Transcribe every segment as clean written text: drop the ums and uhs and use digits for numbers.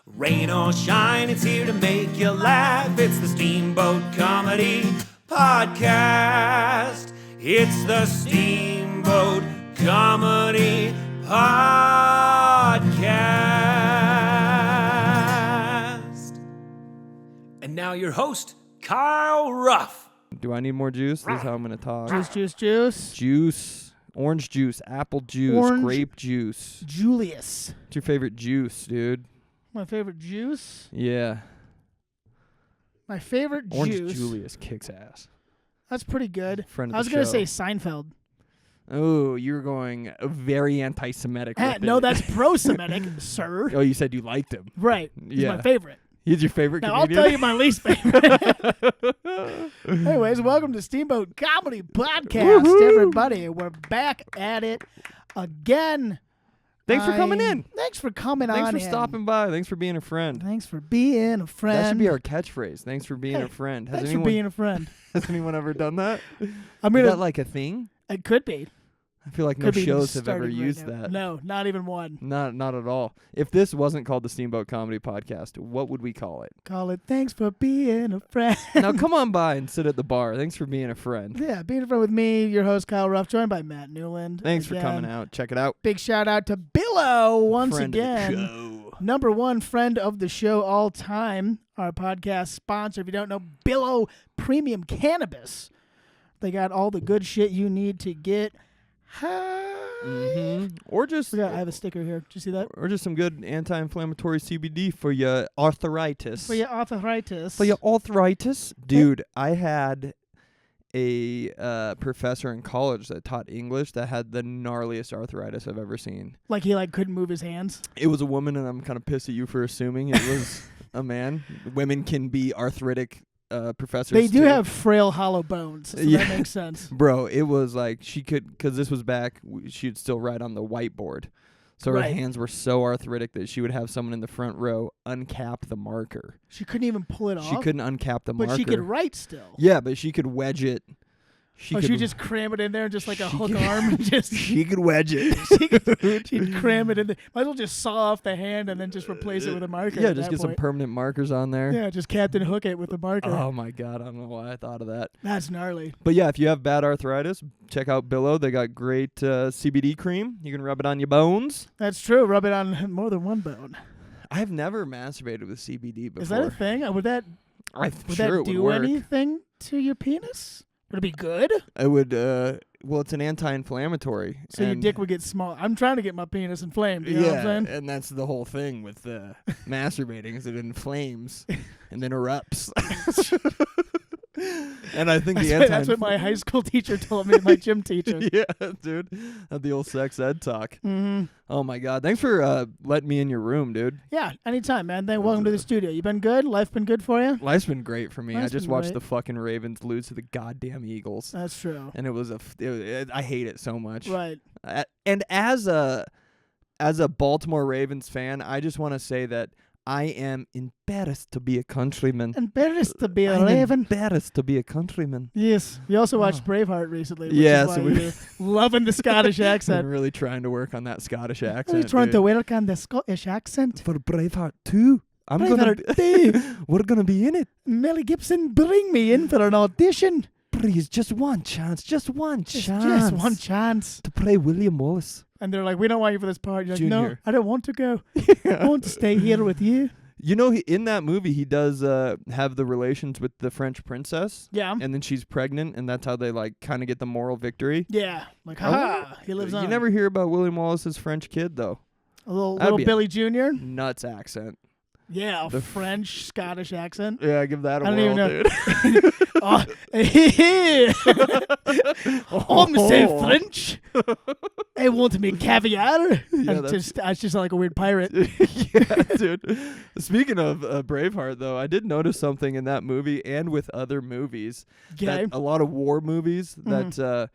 Rain or shine, it's here to make you laugh. It's the Steamboat Comedy Podcast. It's the Steamboat Comedy Podcast. And now your host, Kyle Ruff. Do I need more juice? This is how I'm going to talk. Juice. Juice. Orange juice. Apple juice. Grape juice. Julius. What's your favorite juice, dude? My favorite juice? Yeah. My favorite Orange juice. Julius kicks ass. That's pretty good. Friend of I was the going to show. say Seinfeld. Oh, you're going very anti-Semitic with No, it. that's pro-Semitic, sir. Oh, you said you liked him. Right. He's Yeah. my favorite. He's your favorite Now, I'll comedian? tell you my least favorite. Anyways, welcome to Steamboat Comedy Podcast, everybody. We're back at it again. Thanks for coming in. Thanks for coming on Thanks for in. stopping by. Thanks for being a friend. Thanks for being a friend. That should be our catchphrase. Thanks for being Hey, a friend. Thanks for being a friend. Has anyone ever done that? I'm Is gonna. that like a thing? It could be. I feel like no Could be shows have ever starting right used now. that. No, not even one. Not at all. If this wasn't called the Steamboat Comedy Podcast, what would we call it? Call it thanks for being a friend. Now come on by and sit at the bar. Thanks for being a friend. Yeah, being a friend with me, your host Kyle Ruff, joined by Matt Newland. Thanks for Again, coming out. Check it out. Big shout out to Billo once Friend again. of the show. Number one friend of the show all time. Our podcast sponsor. If you don't know, Billo Premium Cannabis. They got all the good shit you need to get high. Or just I have a sticker here. Did you see that? or just some good anti-inflammatory CBD for your arthritis. For your arthritis. For your arthritis, dude. I had a professor in college that taught English that had the gnarliest arthritis I've ever seen. Like he couldn't move his hands. It was a woman, and I'm kind of pissed at you for assuming it was a man. Women can be arthritic professors. They do too. have frail, hollow bones. So Yeah. that makes sense. Bro, it was like she could, because this was back, she'd still write on the whiteboard. So her Right. hands were so arthritic that she would have someone in the front row uncap the marker. She couldn't even pull it off. She couldn't uncap the but marker. she could write still. Yeah, but she could wedge it. She She just cram it in there, just like a she hook could- arm. Just she could wedge it. she'd cram it in there. Might as well just saw off the hand and then just replace it with a marker. Yeah, at just that get some point. permanent markers on there. Yeah, just Captain Hook it with a marker. Oh my God, I don't know why I thought of that. That's gnarly. But yeah, if you have bad arthritis, check out Billo. They got great CBD cream. You can rub it on your bones. That's true. Rub it on more than one bone. I've never masturbated with CBD before. Is that a thing? Would that I'm would sure that it would do work. anything to your penis? Would it be good? It would. Well, it's an anti-inflammatory. So your and- dick would get small. I'm trying to get my penis inflamed. You know what I'm saying? and that's the whole thing with masturbating is it inflames and then erupts. And I think That's what my high school teacher told me, my gym teacher. Yeah, dude. The old sex ed talk. Mm-hmm. Oh, my God. Thanks for letting me in your room, dude. Yeah, anytime, man. Welcome to the studio. You been good? Life been good for you? Life's been great for me. I Life's just been watched great. the fucking Ravens lose to the goddamn Eagles. That's true. And it was I hate it so much. Right. And as a Baltimore Ravens fan, I just want to say that I am embarrassed to be a countryman. Embarrassed to be a I'm raven. embarrassed to be a countryman. Yes. We also watched Oh. Braveheart recently. Which Yeah, is why so we- you're loving the Scottish I'm accent. really trying to work on that Scottish Are accent. you trying dude. to work on the Scottish accent? For Braveheart 2. Braveheart 2. We're gonna be in it. Mel Gibson, bring me in for an audition. Please, just one chance. Just one Just one chance. to play William Wallace. And they're like, we don't want you for this part. You're like, no, Junior. I don't want to go. I want to stay here with you. You know, in that movie, he does have the relations with the French princess, Yeah. and then she's pregnant, and that's how they like kind of get the moral victory. Yeah. Like, ha, he lives on. You never hear about William Wallace's French kid though. A little That'd be a- Billy Jr. Nuts accent. Yeah, a The French Scottish accent. Yeah, give that a I don't whirl, even know. dude. Oh, I'm so French. I want me caviar. Yeah, I just sound like a weird pirate. Yeah, dude. Speaking of Braveheart, though, I did notice something in that movie and with other movies. Okay. That a lot of war movies that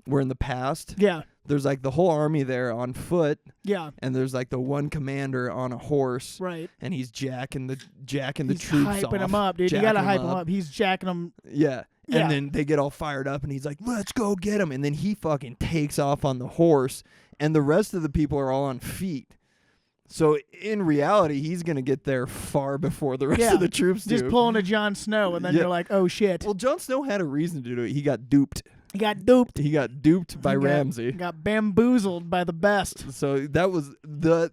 were in the past. Yeah. There's like the whole army there on foot, Yeah. and there's like the one commander on a horse, Right. and he's jacking the He's troops hyping off. him up, dude. You jacking gotta hype him up. He's jacking him. Yeah. Yeah. And then they get all fired up, and he's like, let's go get him. And then he fucking takes off on the horse, and the rest of the people are all on feet. So in reality, he's going to get there far before the rest of the troops do. Just pulling a Jon Snow, and then you're like, oh, shit. Well, Jon Snow had a reason to do it. He got duped. He got duped. He got duped by Ramsay. Got bamboozled by the best. So that was the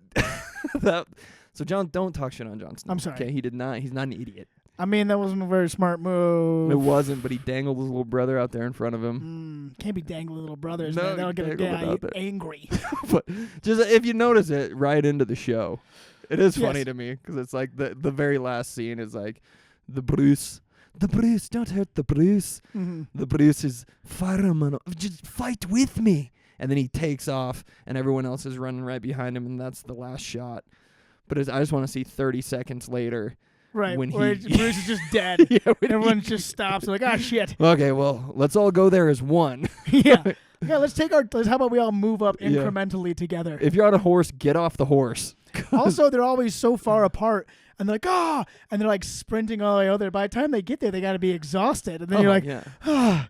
So John, don't talk shit on Jon Snow. I'm sorry. Okay, he did not. He's not an idiot. I mean, that wasn't a very smart move. It wasn't, but he dangled his little brother out there in front of him. Can't be dangling little brothers. No, Man. That'll get a guy there. angry. But just if you notice it right into the show, it is funny Yes. to me because it's like the very last scene is like the Bruce, don't hurt the Bruce. Mm-hmm. The Bruce is fireman, just fight with me. And then he takes off, and everyone else is running right behind him, and that's the last shot. But I just want to see 30 seconds later. Right, When where he- Bruce is just dead. Yeah, when Everyone just stops. Like, ah, shit. Okay, well, let's all go there as one. Yeah. Let's take how about we all move up Yeah. incrementally together? If you're on a horse, get off the horse. Also, they're always so far apart, and they're like, and they're like sprinting all the way over there. By the time they get there, they got to be exhausted, and then you're like, yeah.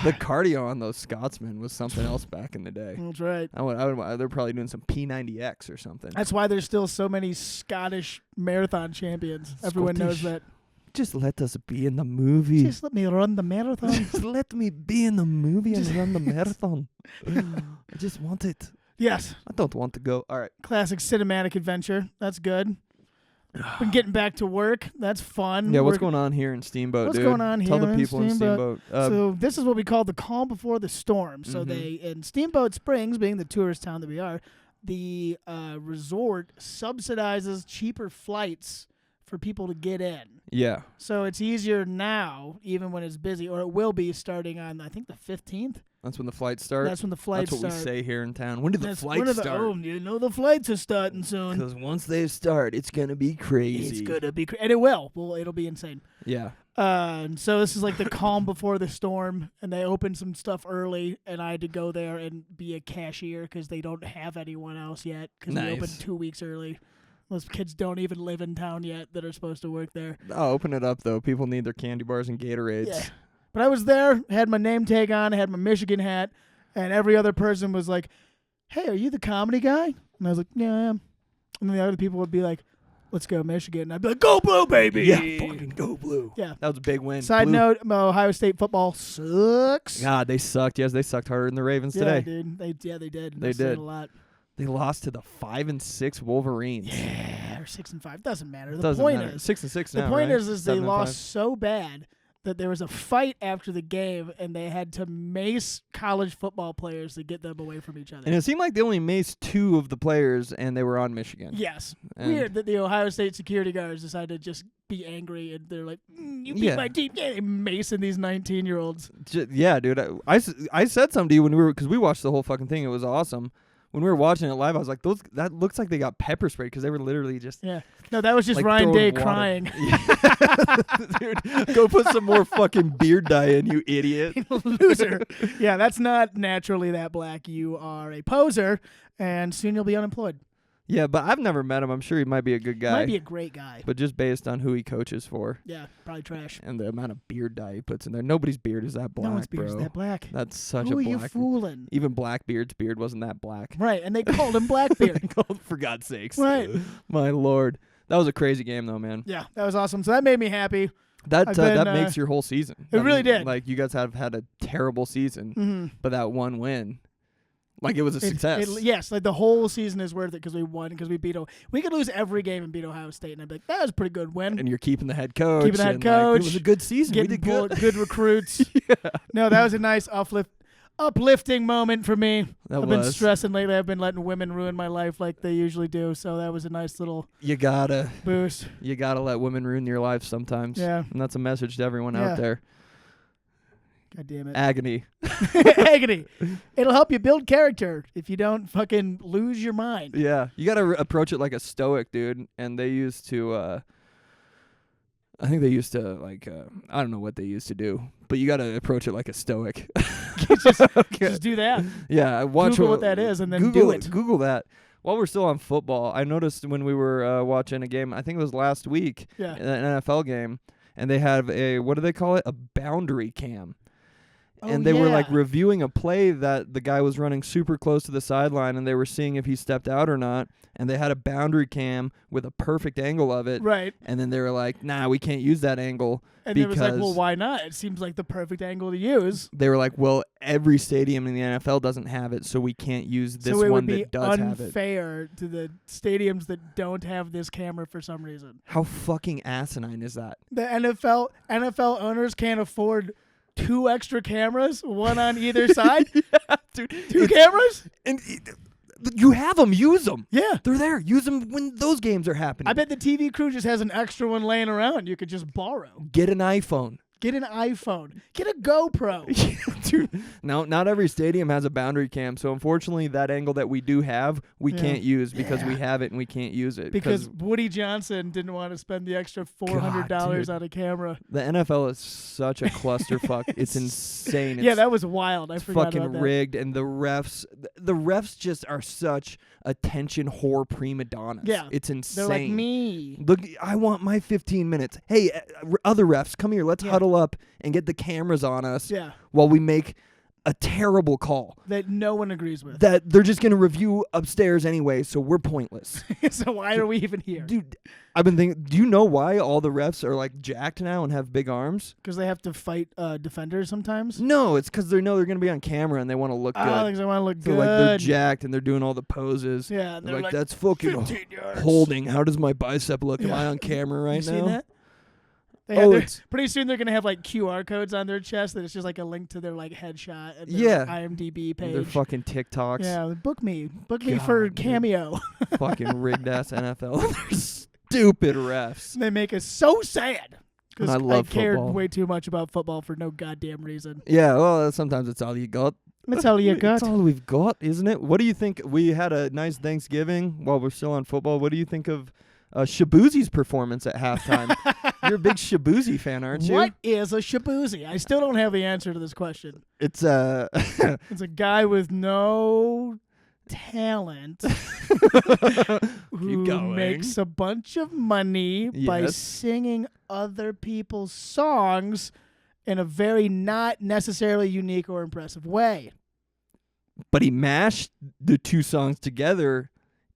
The cardio on those Scotsmen was something else back in the day. That's right. They're probably doing some P90X or something. That's why there's still so many Scottish marathon champions. Everyone knows Scottish. that. Just let us be in the movie. Just let me run the marathon. Just let me be in the movie and run the marathon. I just want it. Yes. I don't want to go. All right. Classic cinematic adventure. That's good. Been getting back to work. That's fun. Yeah, what's going on here in Steamboat, What's dude? going on Tell here the in people in Steamboat? Steamboat. So this is what we call the calm before the storm. So Mhm. they in Steamboat Springs, being the tourist town that we are, the resort subsidizes cheaper flights for people to get in. Yeah. So it's easier now, even when it's busy, or it will be starting on I think the 15th. That's when the flights start. That's when the flights That's what start. we say here in town. When do the When flights are the- start? Oh, you know the flights are starting soon. Because once they start, it's gonna be crazy. It's gonna be, and it will. Well, it'll be insane. Yeah. And so this is like the calm before the storm, and they opened some stuff early, and I had to go there and be a cashier because they don't have anyone else yet because they opened Nice. 2 weeks early. Those kids don't even live in town yet that are supposed to work there. I'll open it up though. People need their candy bars and Gatorades. Yeah. But I was there, had my name tag on, had my Michigan hat, and every other person was like, "Hey, are you the comedy guy?" And I was like, "Yeah, I am." And then the other people would be like, "Let's go Michigan." And I'd be like, "Go Blue, baby!" Yeah, fucking go Blue. Yeah. That was a big win. Side Blue. note, Ohio State football sucks. God, they sucked. Yes, they sucked harder than the Ravens Yeah, today. dude. They did. They said did. a lot. They lost to the 5-6 Wolverines. Yeah, or 6-5. Doesn't matter. The Doesn't point matter. is, 6-6 the now, point right? is they 7-5. lost so bad that there was a fight after the game, and they had to mace college football players to get them away from each other. And it seemed like they only maced 2 of the players, and they were on Michigan. Yes. And- Weird that the Ohio State security guards decided to just be angry, and they're like, you beat Yeah. my team. Yeah, they macing these 19-year-olds. Yeah, dude. I said something to you when because we watched the whole fucking thing. It was awesome. When we were watching it live, I was like, that looks like they got pepper sprayed because they were literally just Yeah. No, that was just like Ryan throwing Day water. crying. Dude, go put some more fucking beard dye in, you idiot. Loser. Yeah, that's not naturally that black. You are a poser, and soon you'll be unemployed. Yeah, but I've never met him. I'm sure he might be a good guy. Might be a great guy. But just based on who he coaches for Yeah, probably trash. and the amount of beard dye he puts in there. Nobody's beard is that black, No one's beard is bro. that black. That's such Who a are you black. fooling? Even Blackbeard's beard wasn't that black. Right, and they called him Blackbeard. For God's sakes. Right. My lord. That was a crazy game though, man. Yeah, that was awesome. So that made me happy. That I've been, that makes your whole season. it I really mean, did. Like you guys have had a terrible season, Mm-hmm. but that one win, like it was a success. Yes, like the whole season is worth it because we won, because we beat. We could lose every game and beat Ohio State, and I'd be like, that was a pretty good win. And you're keeping the head coach. Keeping the head and, like, coach, it was a good season. We Getting did good. good recruits. No, that was a nice uplifting moment for me. That I've been was. stressing lately. I've been letting women ruin my life like they usually do. So that was a nice little You gotta boost. let women ruin your life sometimes. Yeah. And that's a message to everyone Yeah. out there. God damn it. Agony. Agony. It'll help you build character if you don't fucking lose your mind. Yeah. You gotta approach it like a stoic, dude. And they used to I think they used to like I don't know what they used to do, but you gotta approach it like a stoic. Just do that. Yeah, watch Google what that is and then Google do it. Google that. While we're still on football, I noticed when we were watching a game, I think it was last week, Yeah. an NFL game, and they have a, what do they call it? A boundary cam. and they were like yeah. reviewing a play that the guy was running super close to the sideline, and they were seeing if he stepped out or not, and they had a boundary cam with a perfect angle of it, Right. and then they were like, nah, we can't use that angle. And it was like, well, because why not? It seems like the perfect angle to use. they were like, well, every stadium in the NFL doesn't have it, so we can't use this So it one would be that does have it. unfair to the stadiums that don't have this camera for some reason. How fucking asinine is that? The NFL owners can't afford 2 extra cameras, one on either side. Yeah, dude. 2 cameras? And you have them. Use them. Yeah. They're there. Use them when those games are happening. I bet the TV crew just has an extra one laying around you could just borrow. Get an iPhone. Get an iPhone. Get a GoPro. Dude, no, not every stadium has a boundary cam, so unfortunately that angle that we do have, we can't use because we have it and we can't use it. Because Woody Johnson didn't want to spend the extra $400 on a camera. The NFL is such a clusterfuck. It's insane. Yeah, that was wild. I forgot fucking about that. rigged, and the refs just are such attention whore prima donnas. Yeah. It's insane. They're like me. Look, I want my 15 minutes. Hey, other refs, come here. Let's huddle up and get the cameras on us Yeah. while we make a terrible call That no one agrees with. that they're just going to review upstairs anyway, so we're pointless. So why are we even here? Dude, I've been thinking, do you know why all the refs are like jacked now and have big arms? Because they have to fight defenders sometimes. No, it's because they know they're going to be on camera and they want to look good. Oh, because they want to look So good. like they're jacked and they're doing all the poses. Yeah, and They're they're like, like, that's fucking 15 yards. holding. How does my bicep look? Am Yeah. I on camera right You now? seen that? They Oh, have their, it's- pretty soon they're gonna have like QR codes on their chest that it's just like a link to their like headshot and their Yeah. IMDb page. They're fucking TikToks. Yeah, book me for God, dude. Cameo. Fucking rigged ass NFL. They're stupid refs. They make us so sad because I love cared football. way too much about football for no goddamn reason. Yeah, well, sometimes it's all you got. That's all you got. It's all we've got, isn't it? What do you think? We had a nice Thanksgiving while we're still on football. What do you think of Shaboozey's performance at halftime? You're a big Shaboozey fan, aren't you? What is a Shaboozey? I still don't have the answer to this question. It's It's a guy with no talent who going. makes a bunch of money by Yes. singing other people's songs in a very not necessarily unique or impressive way. but he mashed the two songs together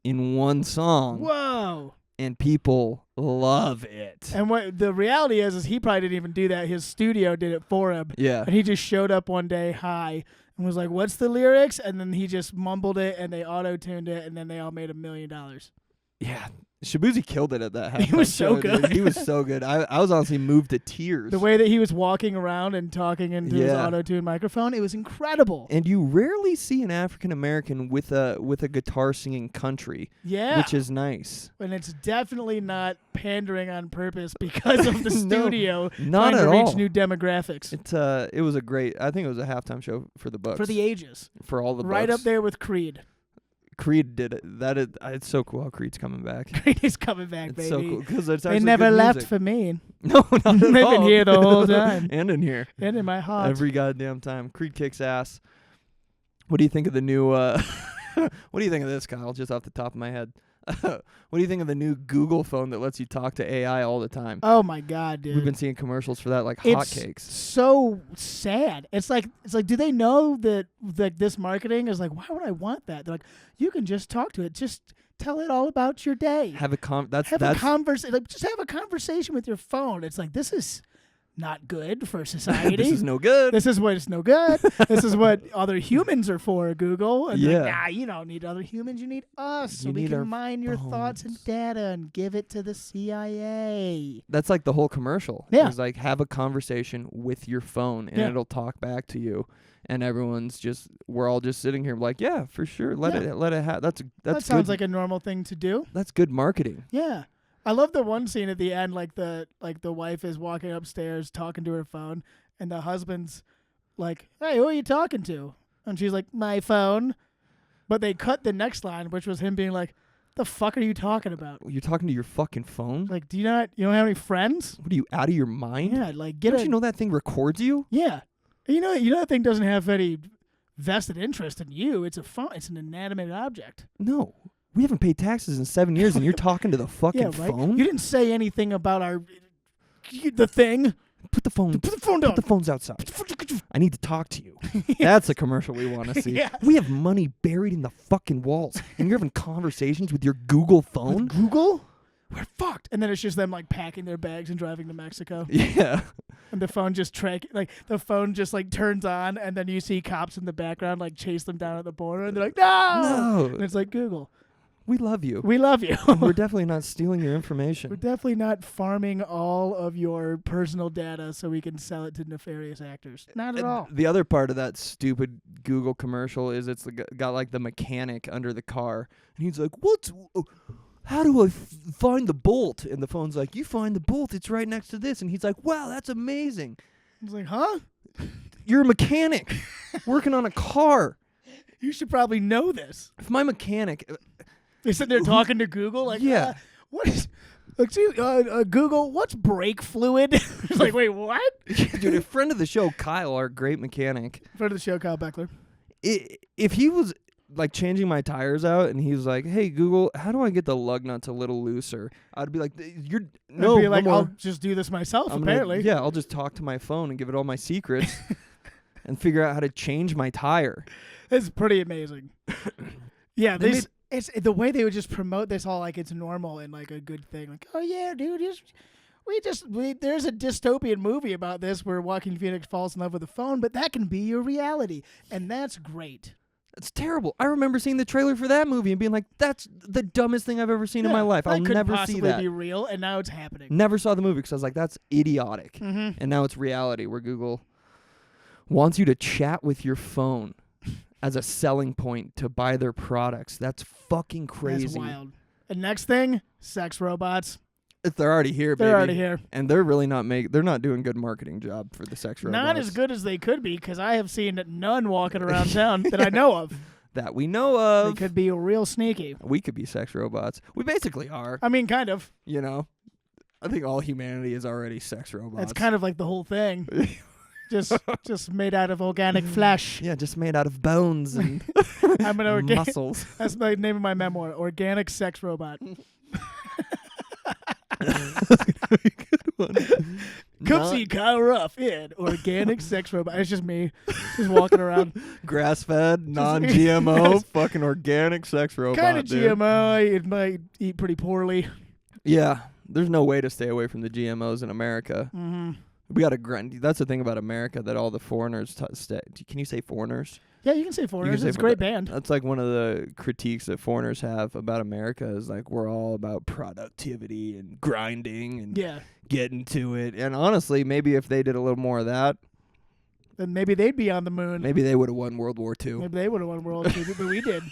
in one song, Whoa. and people love it. And what the reality is he probably didn't even do that. His studio did it for him. Yeah. And he just showed up one day high and was like, "What's the lyrics?" And then he just mumbled it and they auto-tuned it and then they all made $1 million. Yeah. Shaboozey killed it at that halftime He was so show, dude. good. He was so good. I was honestly moved to tears. The way that he was walking around and talking into his Yeah. auto-tune microphone, it was incredible. And you rarely see an African American with a guitar singing country, Yeah. which is nice. And it's definitely not pandering on purpose because of the No, studio not trying to at reach all. new demographics. It was a great. I think it was a halftime show for the Bucks. For the ages. for all the Right Bucks. up there with Creed. Creed did it. It's so cool how Creed's coming back. Creed is coming back, It's baby. so cool because it's They actually never good left music. for me. No, not at They've all. been here the whole time. and in here And in my heart. every goddamn time. Creed kicks ass. What do you think of the new? What do you think of this, Kyle? Just off the top of my head, what do you think of the new Google phone that lets you talk to AI all the time? Oh my God, dude. We've been seeing commercials for that like It's hotcakes. so sad. It's like do they know that this marketing is like, why would I want that? They're like, you can just talk to it. Just tell it all about your day. Have a Just have a conversation with your phone. It's like, this is not good for society. this is no good. This is what it's no good. This is what other humans are for, Google. And they're like, Yeah. nah, you don't need other humans. You need us. So You we need our can mine your thoughts and phones. data and give it to the CIA. That's like the whole commercial. Yeah. It's like have a conversation with your phone and Yeah. it'll talk back to you. And we're all just sitting here like, yeah, for sure. Let Yeah. it have. That's That sounds good. like a normal thing to do. That's good marketing. Yeah. I love the one scene at the end, like the wife is walking upstairs talking to her phone, and the husband's like, "Hey, who are you talking to?" And she's like, "My phone." But they cut the next line, which was him being like, "The fuck are you talking about? You're talking to your fucking phone? Like, you don't have any friends?" What are you, out of your mind? Yeah, like get Don't it. you know that thing records you? Yeah, you know that thing doesn't have any vested interest in you. It's a phone. It's an inanimate object. No. We haven't paid taxes in 7 years and you're talking to the fucking Yeah, right. phone? You didn't say anything about the thing. Put the phone down. Put the phones outside. I need to talk to you. That's a commercial we want to see. Yes. We have money buried in the fucking walls, and you're having conversations with your Google phone? With Google? We're fucked. And then it's just them like packing their bags and driving to Mexico. Yeah. And the phone just the phone just like turns on, and then you see cops in the background like chase them down at the border, and they're like, no. And it's like, Google, We love you. we love you. We're definitely not stealing your information. We're definitely not farming all of your personal data so we can sell it to nefarious actors. Not at all. The other part of that stupid Google commercial is it's got like the mechanic under the car, and he's like, how do I find the bolt? And the phone's like, you find the bolt, it's right next to this. And he's like, wow, that's amazing. I was like, huh? You're a mechanic working on a car. You should probably know this. If my mechanic... They sit there talking to Google, like, Yeah. what is... Google, what's brake fluid? It's like, wait, what? Dude, a friend of the show, Kyle, our great mechanic, Friend of the show, Kyle Beckler. if he was like changing my tires out and he was like, hey, Google, how do I get the lug nuts a little looser? I'd be like, no, I'd be like, no more. I'll just do this myself, I'm apparently. yeah, I'll just talk to my phone and give it all my secrets and figure out how to change my tire. It's pretty amazing. Yeah, it's the way they would just promote this all like it's normal and like a good thing. Like, oh yeah, dude, there's a dystopian movie about this where Joaquin Phoenix falls in love with a phone, but that can be your reality, and that's great. It's terrible. I remember seeing the trailer for that movie and being like, that's the dumbest thing I've ever seen in my life. I'll never see that. That could be real, and now it's happening. Never saw the movie because I was like, that's idiotic. Mm-hmm. And now it's reality where Google wants you to chat with your phone as a selling point to buy their products. That's fucking crazy. That's wild. And next thing, sex robots. They're already here, baby. They're already here. And they're really they're not doing good marketing job for the sex robots. Not as good as they could be, because I have seen none walking around town that I know of. That we know of. They could be real sneaky. We could be sex robots. We basically are. I mean, kind of. You know? I think all humanity is already sex robots. That's kind of like the whole thing. just made out of organic flesh. Yeah, just made out of bones and I'm an muscles. That's the name of my memoir, Organic Sex Robot. Good one. Come see Kyle Ruff in Organic Sex Robot. It's just me, just walking around. Grass-fed, non-GMO, fucking organic sex robot. Kind of dude. GMO. It might eat pretty poorly. Yeah, there's no way to stay away from the GMOs in America. Mm-hmm. We got to grind. That's the thing about America that all the foreigners can you say foreigners? Yeah, you can say Foreigners. say It's a great band. That's like one of the critiques that foreigners have about America is like we're all about productivity and grinding and getting to it. And honestly, maybe if they did a little more of that, then maybe they'd be on the moon. maybe they would have won World War II. Maybe they would have won World War II, but we did.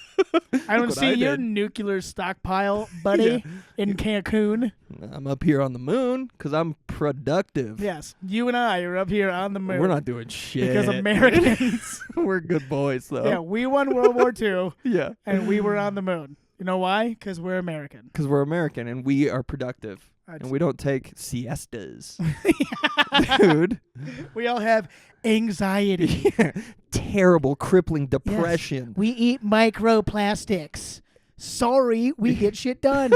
I don't see your nuclear stockpile, buddy, in Cancun. I'm up here on the moon because I'm productive. Yes, you and I are up here on the moon. We're not doing shit. Because Americans. We're good boys, though. Yeah, we won World War II. Yeah. And we were on the moon. You know why? Because we're American. Because we're American and we are productive. And we don't take siestas. Dude. We all have anxiety. Terrible, crippling depression. Yes. We eat microplastics. Sorry, we get shit done.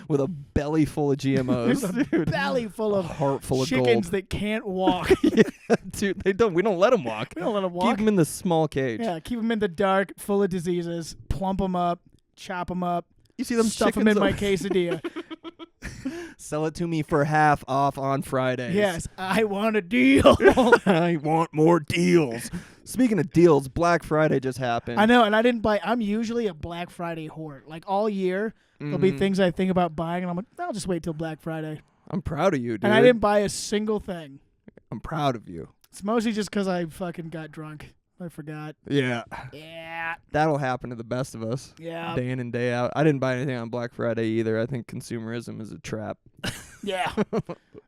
With a belly full of GMOs. Dude. Belly full of heart full of chickens gold. that can't walk. Yeah, dude, we don't let them walk. We don't let them walk. Keep them in the small cage. Yeah, keep them in the dark, full of diseases. Plump them up, chop them up. You see them stuff them in my quesadilla. Sell it to me for half off on Fridays. Yes, I want a deal. I want more deals. Speaking of deals, Black Friday just happened. I know, and I didn't buy. I'm usually a Black Friday whore. Like all year, there'll be things I think about buying, and I'm like, I'll just wait till Black Friday. I'm proud of you, dude. And I didn't buy a single thing. I'm proud of you. It's mostly just because I fucking got drunk. I forgot. Yeah. Yeah. That'll happen to the best of us. Yeah. Day in and day out. I didn't buy anything on Black Friday either. I think consumerism is a trap. Yeah.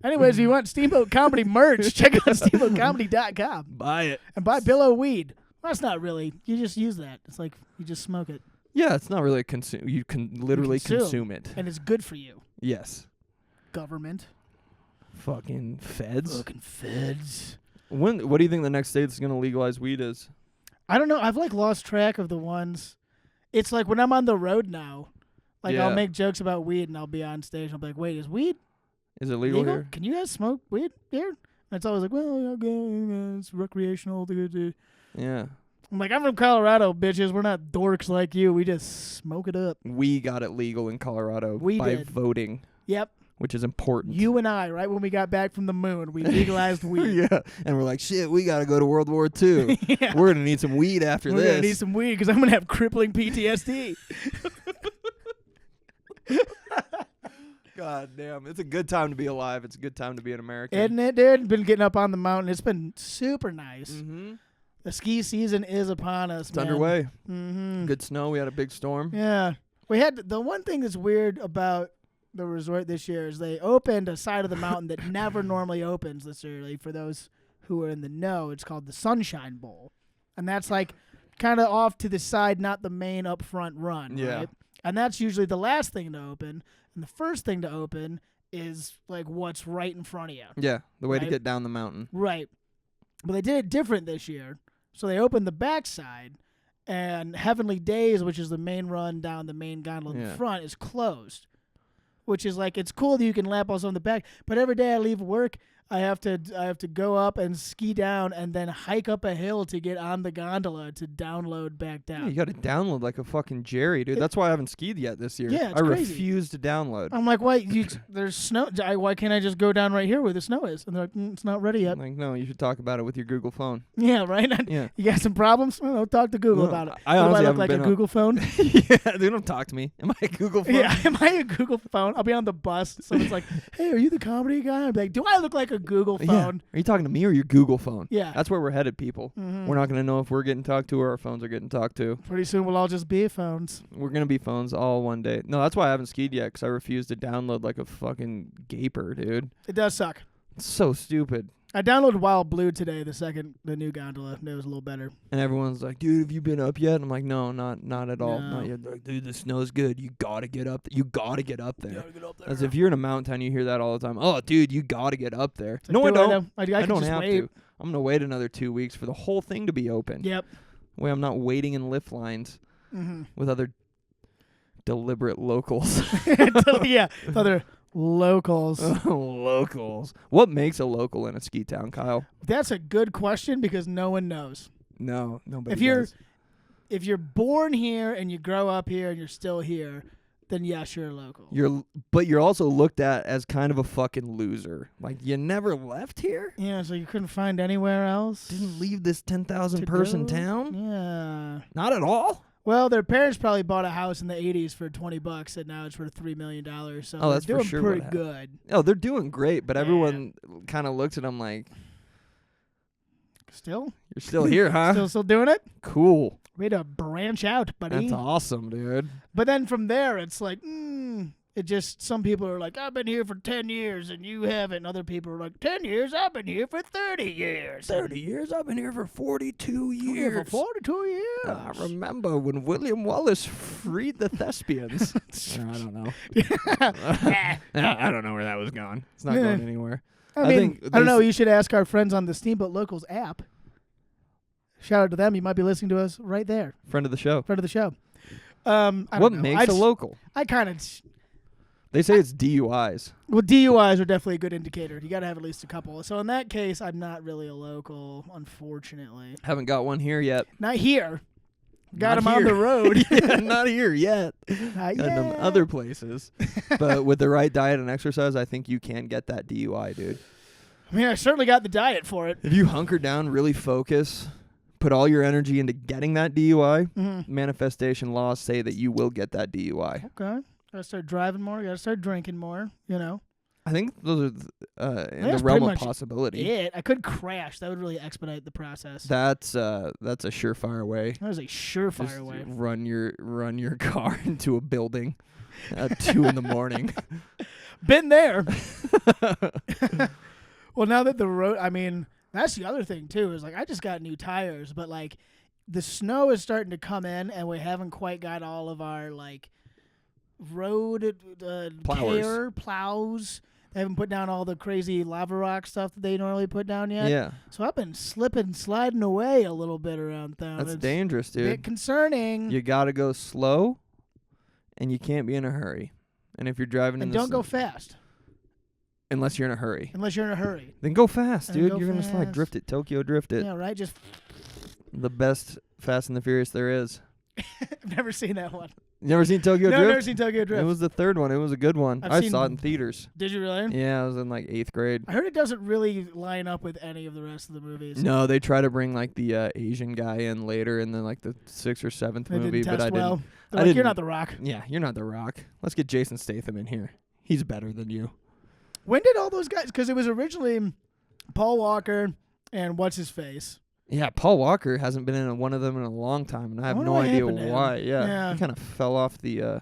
Anyways, if you want Steamboat Comedy merch, check out steamboatcomedy.com. Buy it. And buy Billow weed. Well, that's not really. You just use that. It's like you just smoke it. Yeah, it's not really a consume. You can literally consume it. And it's good for you. Yes. Government. Fucking feds. Fucking feds. What do you think the next state that's going to legalize weed is? I don't know. I've like lost track of the ones. It's like when I'm on the road now, like I'll make jokes about weed and I'll be on stage and I'll be like, wait, is weed Is it legal here? Can you guys smoke weed here? And it's always like, well, okay, it's recreational. Yeah. I'm like, I'm from Colorado, bitches. We're not dorks like you. We just smoke it up. We got it legal in Colorado We by did. voting, Yep. which is important. You and I, right when we got back from the moon, we legalized weed. Yeah. And we're like, shit, we got to go to World War II. Yeah. We're going to need some weed after We're this. going to need some weed because I'm going to have crippling PTSD. God damn. It's a good time to be alive. It's a good time to be an American. Isn't it, dude? Been getting up on the mountain. It's been super nice. Mm-hmm. The ski season is upon us, It's man. underway. Mm-hmm. Good snow. We had a big storm. Yeah. We had the one thing that's weird about the resort this year is they opened a side of the mountain that never normally opens this early. For those who are in the know, it's called the Sunshine Bowl. And that's like kind of off to the side, not the main up front run. Yeah. Right? And that's usually the last thing to open. And the first thing to open is like what's right in front of you. Yeah. The way to Right. get down the mountain. Right. But they did it different this year. So they opened the backside, and Heavenly Days, which is the main run down the main gondola in Yeah. the front, is closed. Which is like, it's cool that you can lap also on the back, but every day I leave work, I have to go up and ski down and then hike up a hill to get on the gondola to download back Yeah, down. you got to download like a fucking Jerry, dude. That's why I haven't skied yet this year. Yeah, it's I crazy. refuse to download. I'm like, why? There's snow. Why can't I just go down right here where the snow is? And they're like, it's not ready yet. I'm like, no, you should talk about it with your Google phone. Yeah, right? Yeah. You got some problems? Well, talk to Google No, about it. I What, do honestly I look haven't like a been on- Google phone? Yeah, they don't talk to me. Am I a Google phone? Yeah, am I a Google phone? I'll be on the bus. Someone's like, hey, are you the comedy guy? I'm like, do I look like a Google Yeah. phone? Are you talking to me or your Google phone? Yeah. That's where we're headed, people. Mhm. We're not going to know if we're getting talked to or our phones are getting talked to. Pretty soon we'll all just be phones. We're going to be phones all one day. No, that's why I haven't skied yet, because I refuse to download like a fucking gaper, dude. It does suck. It's so stupid. I downloaded Wild Blue today, the new gondola. It was a little better. And everyone's like, dude, have you been up yet? And I'm like, no, not at all. No. Not yet. They're like, dude, the snow's good. You got to get up. You got to get up there. Get up there. As if you're in a mountain town, you hear that all the time. Oh, dude, you got to get up there. It's like, No, I dude, don't. I I can don't just have wait. to. I'm going to wait another 2 weeks for the whole thing to be open. Yep. Way I'm not waiting in lift lines Mm-hmm. with other deliberate locals. Yeah, other locals. Locals. What makes a local in a ski town, Kyle? That's a good question because no one knows. No, nobody If you're does. If you're born here and you grow up here and you're still here, then yes, you're a local. But you're also looked at as kind of a fucking loser. Like, you never left here? Yeah, so you couldn't find anywhere else. Didn't leave this 10,000 to person go? town? Yeah. Not at all? Well, their parents probably bought a house in the 80s for $20 and now it's worth $3 million. So Oh, that's they're for doing sure pretty what good. Oh, they're doing great, but Yeah. everyone kind of looks at them like, Still? you're still here, huh? Still doing it? Cool. Way to branch out, buddy. That's awesome, dude. But then from there, it's like, it just, some people are like, I've been here for 10 years and you haven't. And other people are like, 10 years? I've been here for 30 years. 30 years? I've been here for 42 I've been years. here for 42 years. I remember when William Wallace freed the thespians. I don't know. I don't know where that was going. It's not Yeah. going anywhere. I mean, think I don't know. there's- You should ask our friends on the Steamboat Locals app. Shout out to them. You might be listening to us right there, Friend of the show. friend of the show. I don't What know. makes a local? I kind of. They say it's DUIs. Well, DUIs are definitely a good indicator. You got to have at least a couple. So in that case, I'm not really a local, unfortunately. Haven't got one here yet. Not here. Got Not them on here. the road. Yeah, not here yet. Not Got them yet. other places. But with the right diet and exercise, I think you can get that DUI, dude. I mean, I certainly got the diet for it. If you hunker down, really focus, put all your energy into getting that DUI, Mm-hmm. manifestation laws say that you will get that DUI. Okay. Gotta start driving more. Gotta start drinking more. You know. I think those are in the That's realm pretty of much possibility. I could crash. That would really expedite the process. That's a surefire way. That was a surefire Just way. run your car into a building at 2 a.m. Been there. Well, now that the road, I mean, that's the other thing too. Is like I just got new tires, but like the snow is starting to come in, and we haven't quite got all of our like road plows. They haven't put down all the crazy lava rock stuff that they normally put down yet. Yeah, So I've been sliding away a little bit around town. that's It's dangerous, a bit dude. concerning. You gotta go slow, and you can't be in a hurry. And if you're driving in And the don't go fast. Unless you're in a hurry. Then go fast, Then dude. go You're going to slide. fast. Drift it. Tokyo drift it. Yeah, right? Just The best Fast and the Furious there is. I've never seen that one. You never seen Tokyo No, Drift? I've never seen Tokyo Drift. It was the third one. It was a good one. I've I seen- saw it in theaters. Did you really? Yeah, I was in like 8th grade. I heard it doesn't really line up with any of the rest of the movies. No, they try to bring like the Asian guy in later in like the 6th or 7th They movie, didn't but I test well. didn't. They're I like, you're didn't- not The Rock. Yeah, you're not The Rock. Let's get Jason Statham in here. He's better than you. When did all those guys? Because it was originally Paul Walker and what's his face. Yeah, Paul Walker hasn't been in one of them in a long time, and I have wonder no what idea happened to him. why. Yeah, Yeah. he kind of fell off the. It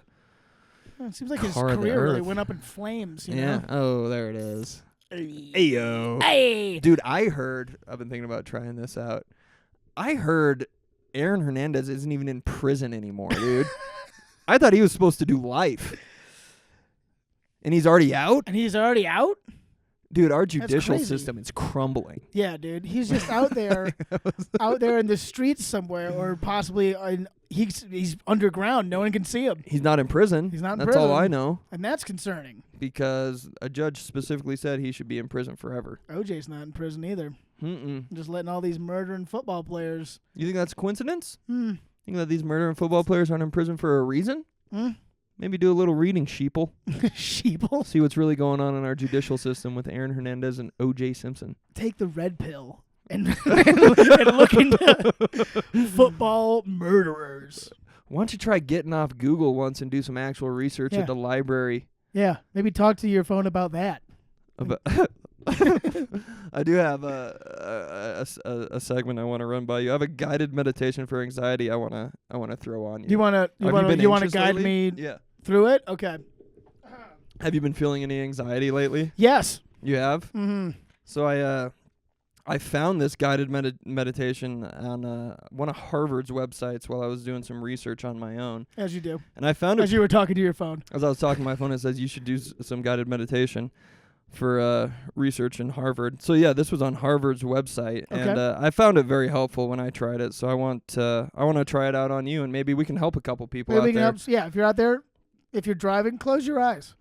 seems like his Car of the career really Earth. went up in flames. You Yeah. know? Oh, there it is. Hey. Ayo. Hey. Dude, I've been thinking about trying this out. I heard Aaron Hernandez isn't even in prison anymore, dude. I thought he was supposed to do life. And he's already out? And he's already out? Dude, our judicial crazy. system is crumbling. Yeah, dude. He's just out there, in the streets somewhere, or possibly he's underground. No one can see him, He's not in prison. He's not in That's all prison. I know. and that's concerning. Because a judge specifically said he should be in prison forever. OJ's not in prison either. Mm-mm. Just letting all these murdering football players. You think that's a coincidence? Hmm. Think that these murdering football players aren't in prison for a reason? Maybe do a little reading, sheeple. Sheeple. See what's really going on in our judicial system with Aaron Hernandez and O.J. Simpson. Take the red pill and look into football murderers. Why don't you try getting off Google once and do some actual research Yeah. at the library? Yeah, maybe talk to your phone about that. I do have a segment I want to run by you. I have a guided meditation for anxiety. I want to throw on you. You want Have to been want to anxious guide lately? me Yeah. through it? Okay. Have you been feeling any anxiety lately? Yes. You have. Mm-hmm. So I found this guided meditation on one of Harvard's websites while I was doing some research on my own, As you do. and I found it As you were talking to your phone. as I was talking to my phone. It says you should do some guided meditation for research in Harvard. So yeah, this was on Harvard's website, and I found it very helpful when I tried it. So I want to try it out on you, and maybe we can help a couple people Maybe out we can there. help. Yeah, if you're out there, if you're driving, close your eyes.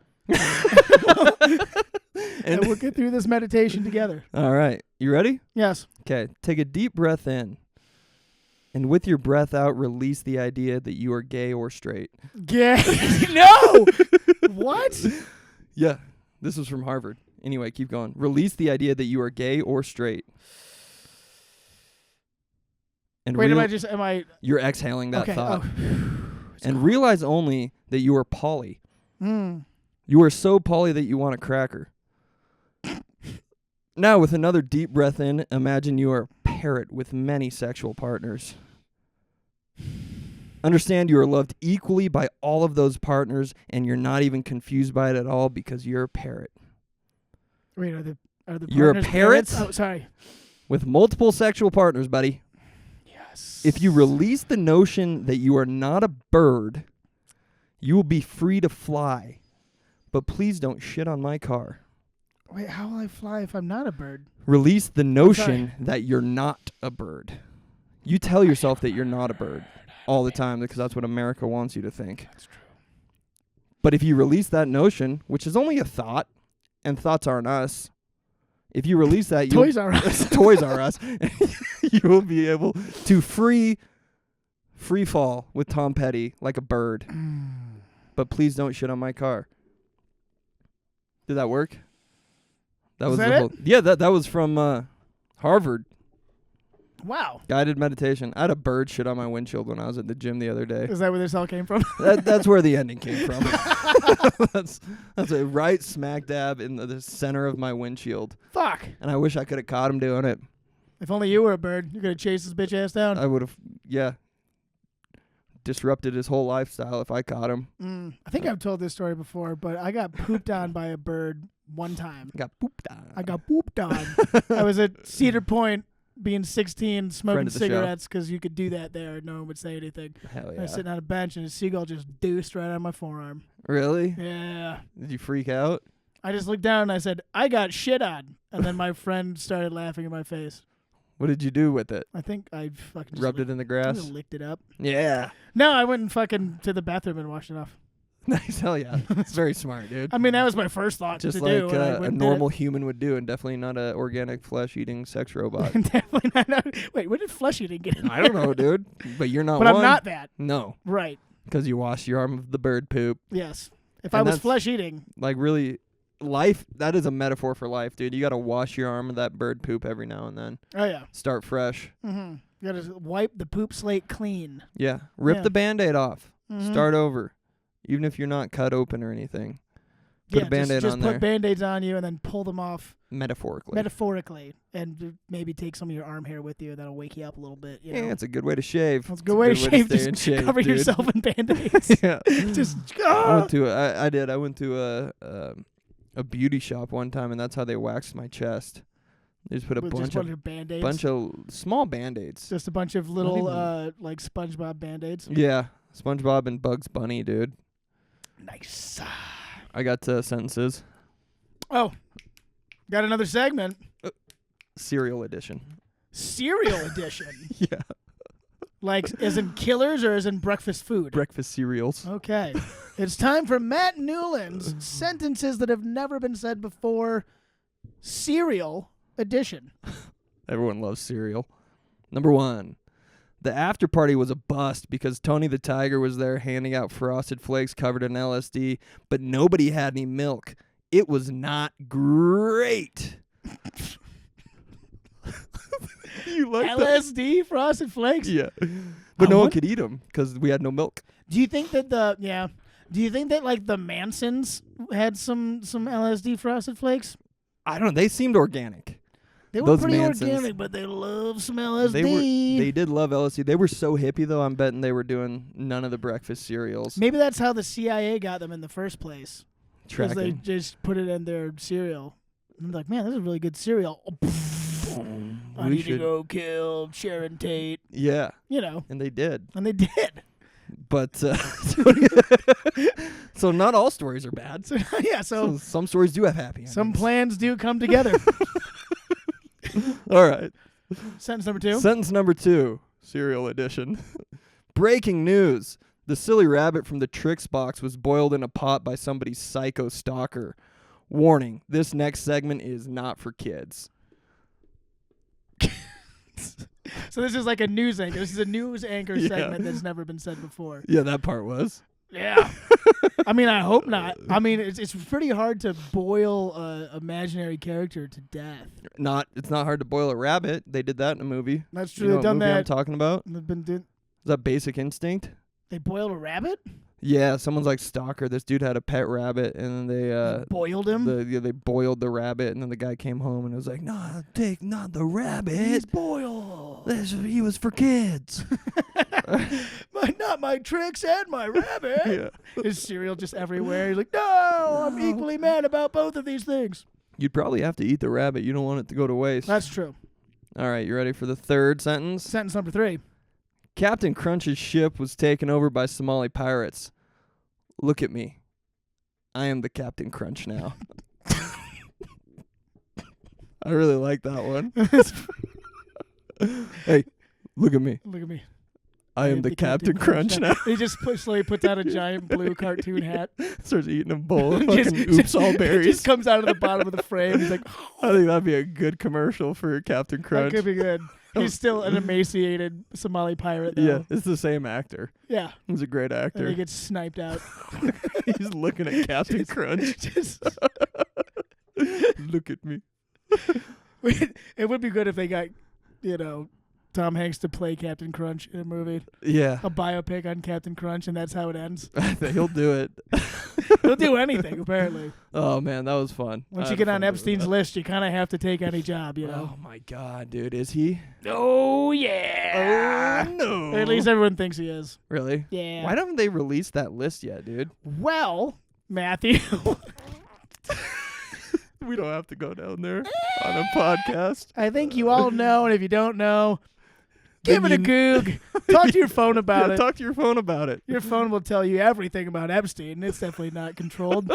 And we'll get through this meditation together. All right, you ready? Yes. Okay, take a deep breath in, and with your breath out, release the idea that you are gay or straight. Gay? No! What? Yeah, this was from Harvard. Anyway, keep going. Release the idea that you are gay or straight. And Wait, am I? you're exhaling that Okay. thought. Oh. And realize only that you are poly. Mm. You are so poly that you want a cracker. Now, with another deep breath in, imagine you are a parrot with many sexual partners. Understand you are loved equally by all of those partners, and you're not even confused by it at all because you're a parrot. Wait, are the You're a partners parrot? parrots? Oh, sorry. With multiple sexual partners, buddy. Yes. If you release the notion that you are not a bird, you will be free to fly. But please don't shit on my car. Wait, how will I fly if I'm not a bird? Release the notion that you're not a bird. You tell yourself that you're not a bird all the time because that's what America wants you to think. That's true. But if you release that notion, which is only a thought, and thoughts aren't us, if you release that, Toys R Us. Toys R Us, you will be able to free fall with Tom Petty like a bird. But please don't shit on my car. Did that work? That Is was that the it? whole. Yeah, that was from Harvard. Wow. Guided meditation. I had a bird shit on my windshield when I was at the gym the other day. Is that where this all came from? That's where the ending came from. that's a right smack dab in the center of my windshield. Fuck. And I wish I could have caught him doing it. If only you were a bird, you could have chased this bitch ass down. I would have, disrupted his whole lifestyle if I caught him. I think I've told this story before, but I got pooped on by a bird one time. I got pooped on. I got pooped on. I was at Cedar Point being 16, smoking Friend of the show. cigarettes because you could do that there and no one would say anything. Hell I yeah. was sitting on a bench and a seagull just deuced right on my forearm. Really? Yeah. Did you freak out? I just looked down and I said, I got shit on. And then my friend started laughing in my face. What did you do with it? I think I fucking just Rubbed it in the I grass? just licked it up. Yeah. No, I went and fucking to the bathroom and washed it off. Nice, hell yeah. It's very smart, dude. I mean, that was my first thought Just to like do. when I a went and did normal human would do, and definitely not a organic flesh-eating sex robot. it. Definitely not. No. Wait, when did flesh eating get in I don't know, dude. But you're not But one. I'm not that. No, Right. because you wash your arm of the bird poop. Yes. If And I was that's- flesh eating, Like, really, life, that is a metaphor for life, dude. You got to wash your arm of that bird poop every now and then. oh yeah. Start fresh. Mm-hmm. You gotta wipe the poop slate clean. Yeah. Rip Yeah. the Band-Aid off. Mhm. Start over. Even if you're not cut open or anything. Put Yeah, a Band-Aid just on put there. Band-Aids on you and then pull them off Metaphorically. metaphorically, and maybe take some of your arm hair with you. That'll wake you up a little bit. You know? Yeah, it's a good way to shave. That's a good way to shave. stay in Just shape, cover dude. yourself in Band-Aids. Yeah. Just I went to I did. I went to a beauty shop one time, and that's how they waxed my chest. They just put a with bunch just a of bunch of Band-Aids. small Band-Aids. Just a bunch of little even- like SpongeBob Band-Aids. Yeah, SpongeBob and Bugs Bunny, dude. Nice. I got sentences. Oh, got another segment. Cereal edition. Cereal edition. Yeah. Like as in killers or as in breakfast food? Breakfast cereals. Okay. It's time for Matt Newland's sentences that have never been said before. Cereal edition. Everyone loves cereal. Number 1. The after party was a bust because Tony the Tiger was there handing out Frosted Flakes covered in LSD, but nobody had any milk. It was not great. You like that? LSD Frosted Flakes. Yeah. But I no one want- could eat them because we had no milk. Do you think that Do you think that like the Mansons had some LSD Frosted Flakes? I don't know. They seemed organic. They were Those pretty Mansons. organic, but they love some LSD. They did love LSD. They were so hippie, though. I'm betting they were doing none of the breakfast cereals. Maybe that's how the CIA got them in the first place. Because they Tracking. just put it in their cereal. And they're like, man, this is really good cereal. I We need to should- go kill Sharon Tate. Yeah, You know, and they did. and they did. But so not all stories are bad. So yeah, so Some stories do have happy endings. some plans do come together. All right. Sentence number 2. Sentence number 2, cereal edition. Breaking news. The silly rabbit from the Tricks box was boiled in a pot by somebody's psycho stalker. Warning, this next segment is not for kids. So this is like a news anchor. This is a news anchor Yeah. segment that's never been said before. Yeah, that part was. Yeah. I mean, I hope not. I mean, it's pretty hard to boil a imaginary character to death. It's not hard to boil a rabbit. They did that in a movie. That's You true. know They've what done movie I'm that. talking about? They've been doing. Is that Basic Instinct? They boiled a rabbit. Yeah, someone's like stalker. This dude had a pet rabbit, and then they Boiled him. they boiled the rabbit, and then the guy came home and was like, "No, take not the rabbit. He's boiled. He was for kids." Not my tricks and my rabbit. Yeah. His cereal just everywhere. He's like, no, I'm equally mad about both of these things. You'd probably have to eat the rabbit. You don't want it to go to waste. That's true. All right, you ready for the third sentence? Sentence number 3. Captain Crunch's ship was taken over by Somali pirates. Look at me. I am the Captain Crunch now. I really like that one. Hey, look at me. Look at me. I am the Captain Crunch now. He just slowly puts out a giant blue cartoon hat. Starts eating a bowl of Just- fucking Oops All It Berries. just comes out of the bottom of the frame. He's like, I think that'd be a good commercial for Captain that Crunch. could be good. He's still an emaciated Somali pirate, though. Yeah, it's the same actor. Yeah. He's a great And actor. he gets sniped out. He's looking at Captain Crunch. Just- Look at me. it would be good if they got, Tom Hanks to play Captain Crunch in a movie. Yeah, A biopic on Captain Crunch, and that's how it ends. he'll do it. He'll do anything, apparently. Oh man, that was fun. Once I you had get on fun doing Epstein's that. list, you kind of have to take any job, you know? Oh my god, dude, is he? Oh, yeah. no. Or at least everyone thinks he is. Really? Yeah. Why haven't they released that list yet, dude? Well, Matthew. We don't have to go down there on a podcast. I think you all know, and if you don't know, Then give it a goog. Talk to your phone about Yeah, it. talk to your phone about it. Your phone will tell you everything about Epstein. It's definitely not controlled.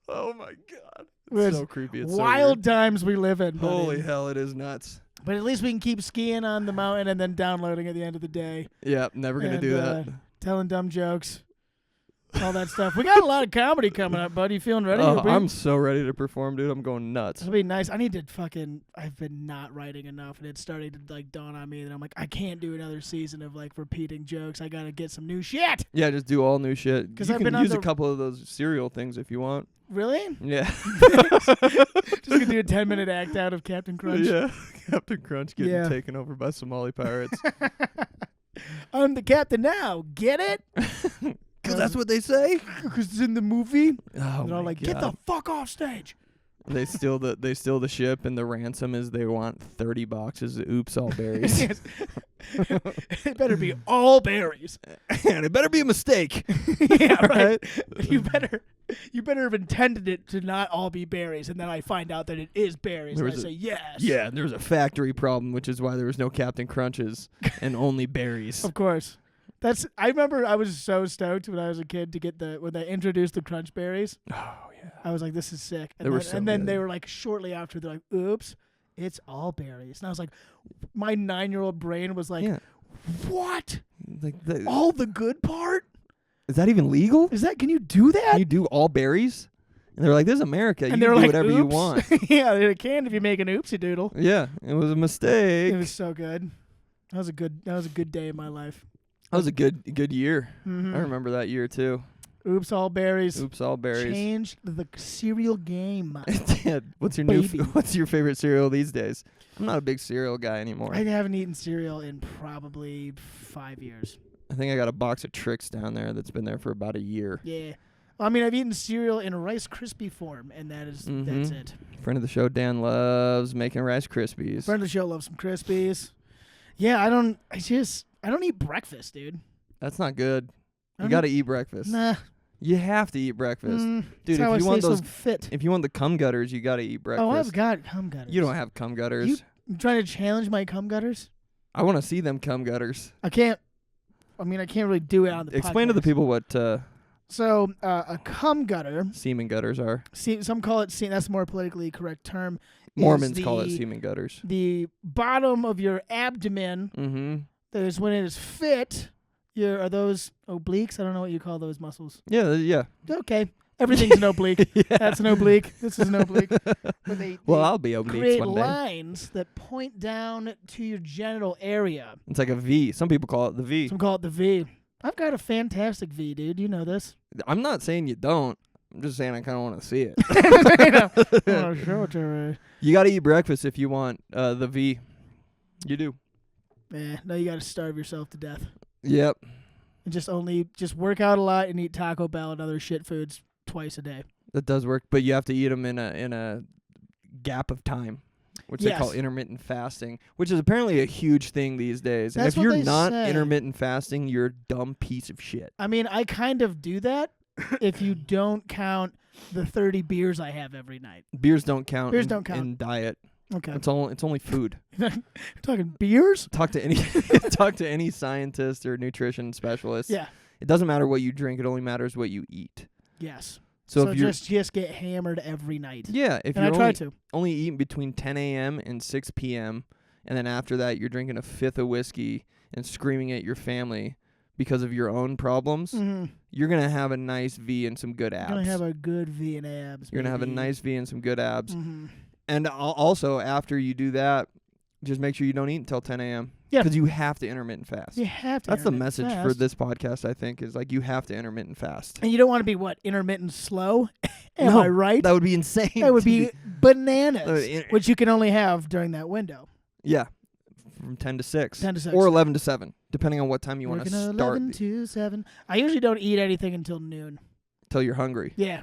Oh my god. It's It's so creepy. It's Wild so times we live in. weird. buddy. Holy hell, it is nuts. But at least we can keep skiing on the mountain and then downloading at the end of the day. Yeah, never gonna And, do that. Telling dumb jokes. all that stuff. We got a lot of comedy coming up, buddy. You feeling ready? Oh, I'm so ready to perform, dude. I'm going nuts. It'll be nice. I need to I've been not writing enough, and it's starting to like dawn on me that I'm like, I can't do another season of like repeating jokes. I gotta get some new shit. Yeah, just do all new shit. 'Cause You I've can been use on a couple of those cereal things if you want. Really? Yeah. Just gonna do a 10-minute act out of Captain Crunch. Yeah. Captain Crunch getting Yeah. taken over by Somali pirates. I'm the captain now. Get it? Because that's what they say. Because it's in the movie. Oh, They're all my like, God. get the fuck off stage. They steal the ship, and the ransom is they want 30 boxes of Oops All Berries. It better be all berries. And it better be a mistake. Yeah, right. You better have intended it to not all be berries, and then I find out that it is berries, There and I was say yes. Yeah, there was a factory problem, which is why there was no Captain Crunches and only berries. Of course. I remember I was so stoked when I was a kid to get when they introduced the Crunch Berries. Oh, yeah. I was like, this is sick. And They were then, so and then good. they were like, shortly after, they're like, oops, it's all berries. And I was like, my 9-year-old brain was like, Yeah. what? Like All the good part? is that even legal? Can you do that? Can you do all berries? And they're like, this is America. You and can they're do like, whatever you oops. want. Yeah, they can if you make an oopsie doodle. Yeah, it was a mistake. It was so good. That was a good day in my life. That was a good year. Mhm. I remember that year too. Oops, all berries. Oops, all berries. Changed the cereal game. Dad, what's your Baby. what's your favorite cereal these days? I'm not a big cereal guy anymore. I haven't eaten cereal in probably 5 years. I think I got a box of Trix down there that's been there for about a year. Yeah. I mean, I've eaten cereal in a Rice Krispie form, and that's Mhm. it. Friend of the show, Dan, loves making Rice Krispies. Friend of the show loves some Krispies. Yeah, I don't eat breakfast, dude. That's not good. I You don't got to eat breakfast. Nah. You have to eat breakfast. Dude, Dude, that's how if you I want stay those so fit. if you want the cum gutters, you got to eat breakfast. Oh, I've got cum gutters. You don't have cum gutters. You trying to challenge my cum gutters? I want to see them cum gutters. I can't really do it on the Explain to the podcast. people what So, a cum gutter, semen gutters are. some call it that's a more politically correct term. is Mormons call it the- semen gutters. The bottom of your abdomen, Mm-hmm. that is when it is fit. Are those obliques? I don't know what you call those muscles. Yeah, yeah. Okay. Everything's an oblique. Yeah. That's an oblique. This is an oblique. But they I'll be obliques create one day. lines that point down to your genital area. It's like a V. Some people call it the V. Some call it the V. I've got a fantastic V, dude. You know this. I'm not saying you don't. I'm just saying I kind of want to see it. Oh, show it to me. You got to eat breakfast if you want the V. You do. No, you got to starve yourself to death. Yep. And just work out a lot and eat Taco Bell and other shit foods twice a day. That does work, but you have to eat them in a gap of time, which they call Yes. intermittent fasting, which is apparently a huge thing these days. And That's if what you're they not say. intermittent fasting, you're a dumb piece of shit. I mean, I kind of do that if you don't count the 30 beers I have every night. Beers don't count. Beers in, don't count. in diet. Okay. It's only food. You're talking beers? Talk to any scientist or nutrition specialist. Yeah. It doesn't matter what you drink. It only matters what you eat. Yes. So So if you're just get hammered every night. yeah, if And I you're try only, to. only eating between 10 a.m. and 6 p.m. and then after that you're drinking a fifth of whiskey and screaming at your family because of your own problems, Mm-hmm. you're gonna have a nice V and some good abs. Gonna have a good V and abs. You're gonna have a nice V and some good abs. Mm-hmm. And also after you do that, just make sure you don't eat until 10 a.m. Yeah. Because you have to intermittent fast. You have to. That's the intermittent message for fast. this podcast, I think, is like you have to intermittent fast. And you don't want to be intermittent slow. Am No, I right? That would be insane. That would to be do. bananas, which you can only have during that window. Yeah. From 10 to 6. 10 to 6. Or 11 to 7, depending on what time you want to Working start 11 to 7. I usually don't eat anything until noon. till you're hungry. Yeah,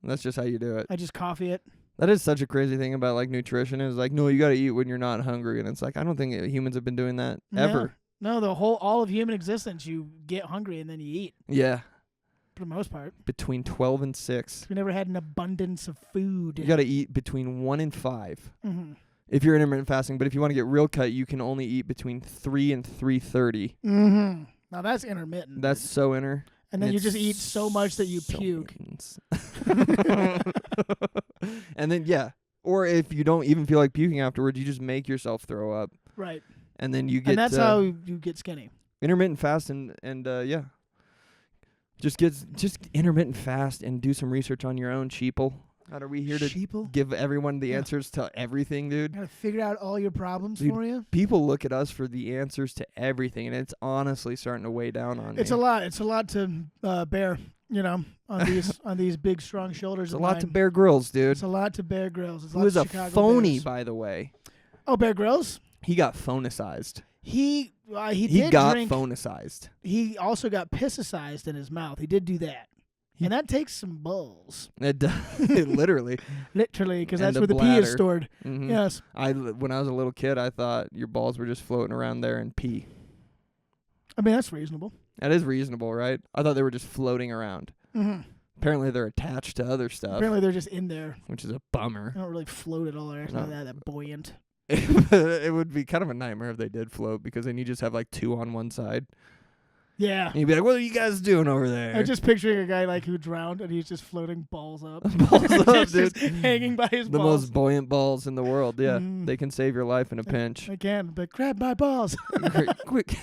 That's just how you do it. I just coffee it. That is such a crazy thing about like nutrition is like, no, you got to eat when you're not hungry. And it's like, I don't think humans have been doing that ever. No, all of human existence, you get hungry and then you eat. Yeah. For the most part, Between 12 and 6. we never had an abundance of food. You got to eat between 1 and 5 Mm-hmm. if you're intermittent fasting. But if you want to get real cut, you can only eat between 3 and 3:30. Mm-hmm. Now that's intermittent. That's so inner. and then you it's just eat so much that you so puke. intense. And then, yeah. Or if you don't even feel like puking afterwards, you just make yourself throw up. Right. And then you get... And that's how you get skinny. intermittent fast and yeah. Just intermittent fast and do some research on your own, sheeple. Not are we here to Sheeple? give everyone the answers to everything, dude? Gotta figure out all your problems Dude, for you. People look at us for the answers to everything, and it's honestly starting to weigh down on It's me. a lot. It's a lot to bear, on these big, strong shoulders. It's a of lot to mine. Bear Grylls, dude. It's a lot to Bear Grylls. It's a Who lot is to a Chicago phony, Bears. by the way. Oh, Bear Grylls? He got phonicized. He He did got drink. phonicized. He also got pissicized in his mouth. He did do that. And that takes some balls. It literally. Literally, because And that's the where the pee is bladder. stored. Mhm. Yes. When I was a little kid, I thought your balls were just floating around there and pee. I mean, that's reasonable. That is reasonable, right? I thought they were just floating around. Mm-hmm. Apparently, they're attached to other stuff, Apparently, they're just in there. which is a bummer. They don't really float at all. They're No. not that buoyant. It would be kind of a nightmare if they did float, because then you just have like two on one side. Yeah. And you'd be like, what are you guys doing over there? I'm just picturing a guy who drowned and he's just floating balls up. Balls up, Just dude. hanging by his The balls. most buoyant balls in the world. Yeah, Mm. they can save your life in a pinch. I can, but grab my balls. Quick.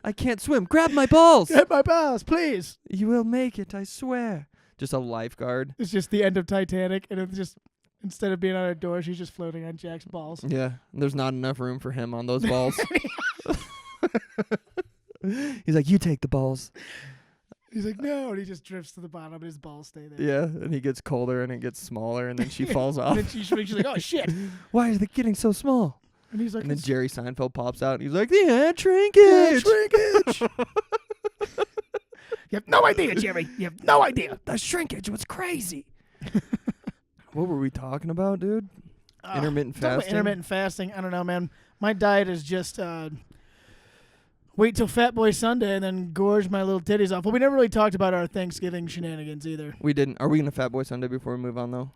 I can't swim. Grab my balls. Grab my balls, please. You will make it, I swear. Just a lifeguard. It's just the end of Titanic, and it's just instead of being on a door, she's just floating on Jack's balls. Yeah, there's not enough room for him on those balls. He's like, you take the balls. He's like, no, and he just drifts to the bottom, and his balls stay there. Yeah, and he gets colder and it gets smaller, and then she falls And off. then she's like, oh shit. Why are they getting so small? And he's like, And then "It's- Jerry Seinfeld pops out, and he's like, yeah, shrinkage. shrinkage. You have no idea, Jerry. You have no idea. The shrinkage was crazy. What were we talking about, dude? Intermittent Talking about fasting? intermittent fasting. I don't know, man. My diet is just wait till Fat Boy Sunday and then gorge my little titties off. Well, we never really talked about our Thanksgiving shenanigans either. We didn't. Are we going to Fat Boy Sunday before we move on, though?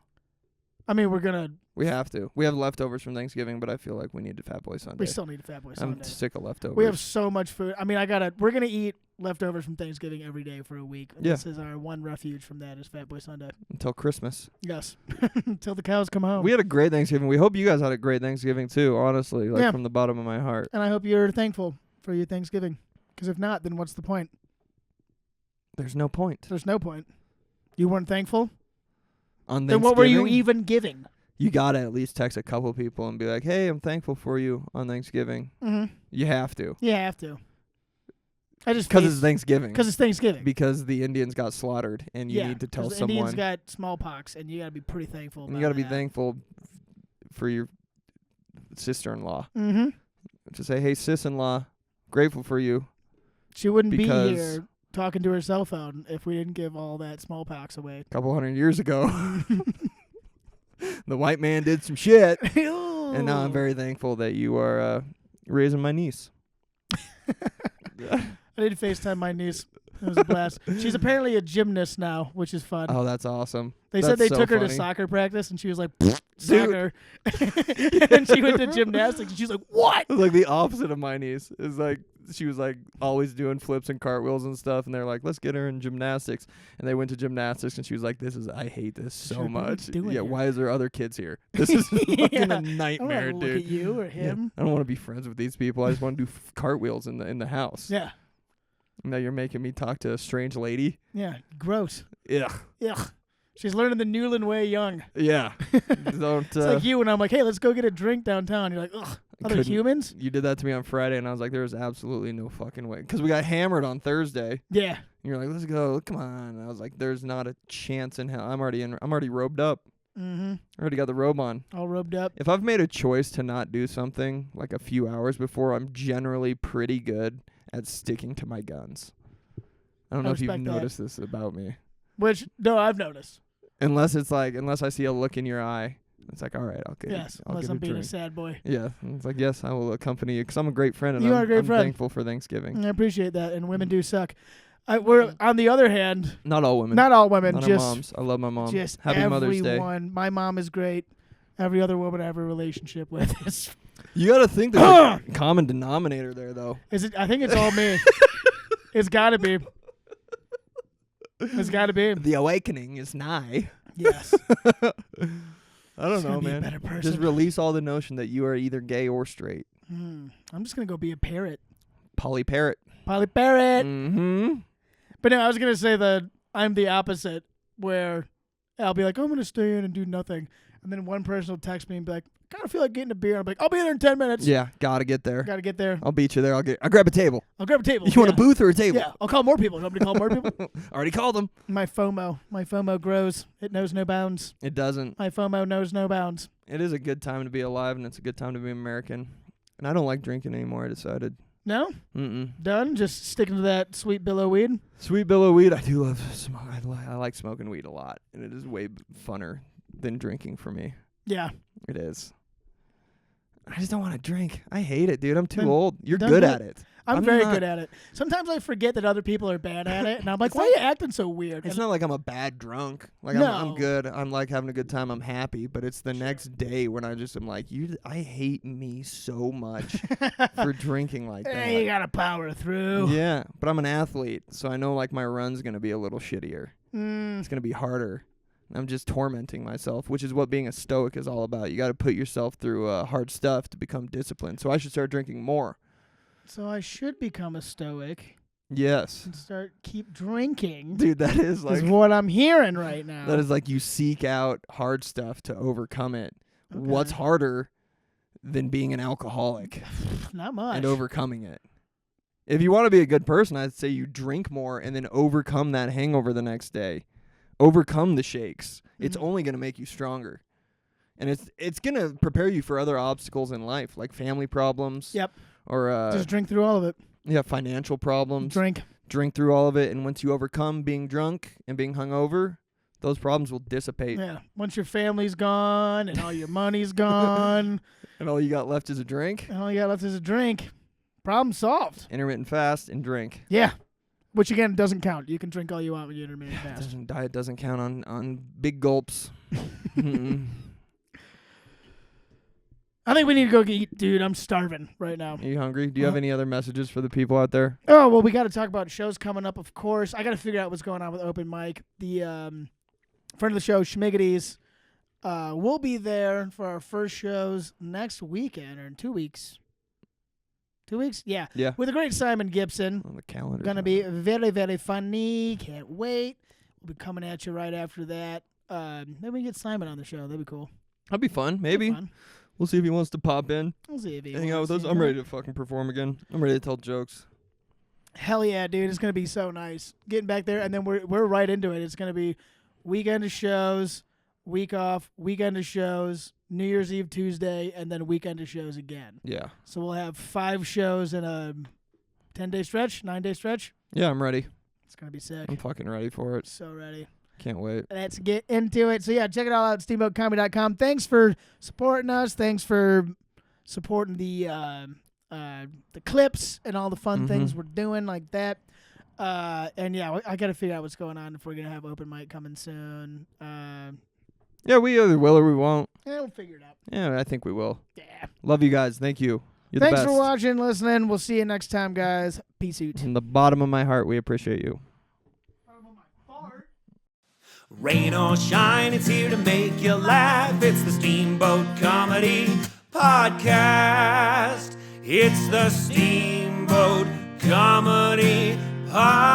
I mean, we're gonna. We have to. We have leftovers from Thanksgiving, but I feel like we need to Fat Boy Sunday. We still need a Fat Boy Sunday. I'm sick of leftovers. We have so much food. I mean, we're gonna eat leftovers from Thanksgiving every day for a week. Yeah. This is our one refuge from that is Fat Boy Sunday. until Christmas. Yes. Until the cows come home. We had a great Thanksgiving. We hope you guys had a great Thanksgiving too, honestly, like Yeah. from the bottom of my heart. And I hope you're thankful for your Thanksgiving. Because if not, then what's the point? There's no point. There's no point. You weren't thankful? On Then what were you Thanksgiving, even giving? You gotta at least text a couple people and be like, hey, I'm thankful for you on Thanksgiving. Mm-hmm. You have to. You have to. I just Because it's Thanksgiving. Because it's Thanksgiving. Because the Indians got slaughtered, and you yeah, need to tell 'cause the someone. Indians got smallpox, and you got to be pretty thankful. and you got gotta be thankful for your sister-in-law. Mm-hmm. To say, hey, sis-in-law, grateful for you. She wouldn't be Because- here talking to her cell phone if we didn't give all that smallpox away. A couple hundred years ago, the white man did some shit. And now I'm very thankful that you are raising my niece. I need to FaceTime my niece. It was a blast. She's apparently a gymnast now, which is fun. Oh, that's awesome. They said That's they so took her to funny. soccer practice, and she was like, soccer. And she went to gymnastics, and she's like, what? It's like the opposite of my niece. Is like she was like always doing flips and cartwheels and stuff, and they're like, let's get her in gymnastics. And they went to gymnastics, and she was like, I hate this so Sure, what are you much. doing Yeah, here? why is there other kids here? This is fucking Yeah. a I don't nightmare, want to look dude. at you or Yeah. him. I don't want to be friends with these people. I just want to do cartwheels in the house. Yeah. Now you're making me talk to a strange lady. Yeah. Gross. Ugh. Ugh. She's learning the Newland way young. Yeah. Don't. It's like you when I'm like, hey, let's go get a drink downtown. You're like, ugh, other Couldn't- humans? You did that to me on Friday, and I was like, there's absolutely no fucking way. Because we got hammered on Thursday. Yeah. And you're like, let's go. Come on. And I was like, there's not a chance in hell. I'm already robed up. Mm-hmm. I already got the robe on. All rubbed up. If I've made a choice to not do something like a few hours before, I'm generally pretty good at sticking to my guns. I don't I know if you've respect that. noticed this about me. Which, no, I've noticed. Unless I see a look in your eye, it's like, all right, okay. Yes. I'll Unless give I'm a being a drink. sad boy. Yeah, and it's like, yes, I will accompany you because I'm a great friend and You are a great I'm friend. thankful for Thanksgiving. I appreciate that. And women do suck. We're, on the other hand, Not all women. not all women, Not our just moms. I love my mom. just Happy everyone. Mother's Day. My mom is great. Every other woman I have a relationship with is. You got to think there's a common denominator there, though. Is it? I think it's all me. It's got to be. It's got to be. The awakening is nigh. Yes. I don't Just know, gonna be a man. better person. Just release all the notion that you are either gay or straight. I'm just gonna go be a parrot. Polly Parrot. Polly Parrot. Mm-hmm. But no, I was gonna say that I'm the opposite, where I'll be like, I'm gonna stay in and do nothing, and then one person will text me and be like, I kind of feel like getting a beer. I'm like, I'll be there in 10 minutes. Yeah, gotta get there. Gotta get there. I'll beat you there. I'll grab a table. I'll grab a table. You want a booth or a table? Yeah, I'll call more people. Want me to call more people? Already called them. My FOMO grows. It knows no bounds. It doesn't. My FOMO knows no bounds. It is a good time to be alive, and it's a good time to be American. And I don't like drinking anymore, I decided. No? Mm-mm. Done? Just sticking to that sweet billow weed? Sweet billow weed, I do love smoke. I like smoking weed a lot, and it is way funner than drinking for me. Yeah. It is. I just don't want to drink. I hate it, dude. I'm too Then old. You're done good good. at it. I'm very good at it. Sometimes I forget that other people are bad at it, and I'm like, why are you acting so weird? It's not like I'm a bad drunk. Like No. I'm good. I'm like having a good time. I'm happy. But it's the next day when I just am like, I hate me so much for drinking like that. Hey, you gotta power through. Yeah, but I'm an athlete, so I know like my run's gonna be a little shittier. It's gonna be harder. I'm just tormenting myself, which is what being a stoic is all about. You got to put yourself through hard stuff to become disciplined. So I should start drinking more. So I should become a stoic Yes. and keep drinking. Dude, that is Is like what I'm hearing right now. that is like you seek out hard stuff to overcome it. Okay. What's harder than being an alcoholic Not much. and overcoming it? If you want to be a good person, I'd say you drink more and then overcome that hangover the next day. Overcome the shakes. It's only going to make you stronger. And it's going to prepare you for other obstacles in life, like family problems. Yep. Or Just drink through all of it. yeah, financial problems. Drink through all of it, and once you overcome being drunk and being hungover, those problems will dissipate. Yeah. Once your family's gone and all your money's gone And all you got left is a drink. and all you got left is a drink, problem solved. Intermittent fast and drink. Yeah. Which, again, doesn't count. You can drink all you want when you're intermittent fast. Diet doesn't count on big gulps. Mm-mm. I think we need to go eat, dude. I'm starving right now. Are you hungry? Do you have any other messages for the people out there? Oh, well, we got to talk about shows coming up, of course. I got to figure out what's going on with open mic. The friend of the show, Schmiggities, will be there for our first shows next weekend or in 2 weeks. 2 weeks? Yeah. Yeah. With the great Simon Gibson. On the calendar. Going to be very, very funny. Can't wait. We'll be coming at you right after that. Maybe we can get Simon on the show. That'd be cool. That'd be fun. Maybe. Fun. We'll see if he wants to pop in. We'll see if he Hang out with wants us. to. I'm ready to fucking perform again. I'm ready to tell jokes. Hell yeah, dude. It's going to be so nice. Getting back there, and then we're right into it. It's going to be weekend of shows, week off, weekend of shows, New Year's Eve Tuesday, and then weekend of shows again. Yeah. So we'll have 5 shows in a 10-day stretch, 9-day stretch. Yeah, I'm ready. It's going to be sick. I'm fucking ready for it. So ready. Can't wait. Let's get into it. So, yeah, check it all out at steamboatcomedy.com. Thanks for supporting us. Thanks for supporting the clips and all the fun things we're doing like that. And, yeah, I got to figure out what's going on if we're going to have open mic coming soon. Yeah, we either will or we won't. Yeah, we'll figure it out. Yeah, I think we will. Yeah. Love you guys. Thank you. You're Thanks the best. for watching, listening. We'll see you next time, guys. Peace out. From the bottom of my heart, we appreciate you. Rain or shine, it's here to make you laugh. It's the Steamboat Comedy Podcast. It's the Steamboat Comedy Podcast.